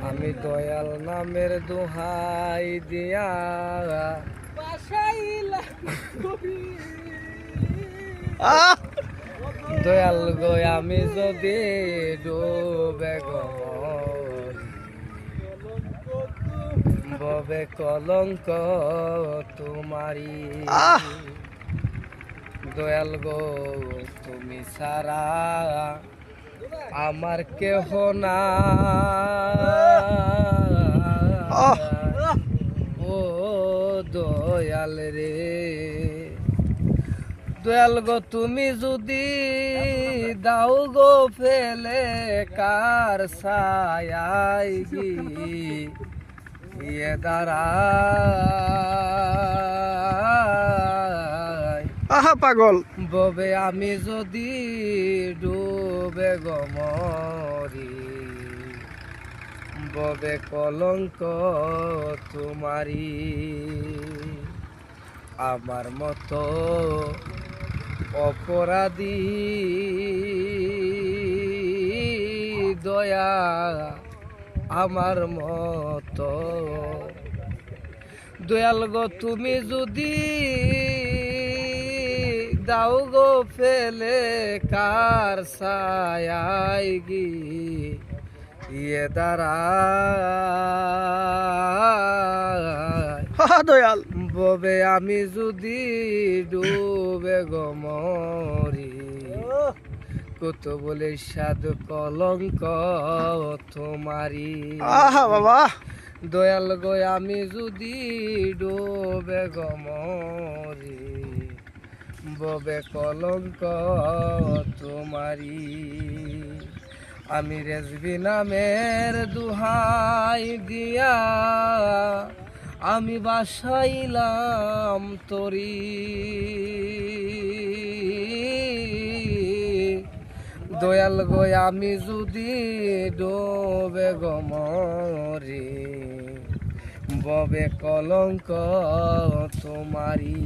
আমি দয়াল নামের দোহাই দিয়া দয়াল গো আমি যদি ডুবে গো ববে কলঙ্ক তোমারি দয়াল গো তুমি সারা আমার কেহ না ও দয়াল রে দয়াল গো তুমি যদি দাও গো ফেলে কার ছায়াই ইয়ে দাঁড়ায় আহা পাগল ববে আমি যদি ডুবে গমরি ববে কলঙ্ক তোমারি আমার মতো অপরাধী দয়া আমার মতো দয়াল গো তুমি যদি দাও গো ফেলে কার ছায়াই ইয়ে দাঁড়ায় দয়াল ববে আমি যদি ডুবে গো মরি কত বলে সাদ কলঙ্ক তোমারি আহা বাবা দয়াল গো আমি যদি ডুবে গো মরি ববে কলঙ্ক তোমারি আমি রেজবি নামের দুহাই দিয়া আমি বাসাইলাম তরি দয়াল গো আমি যদি ডোবে গো মরি ববে কলঙ্ক তোমারি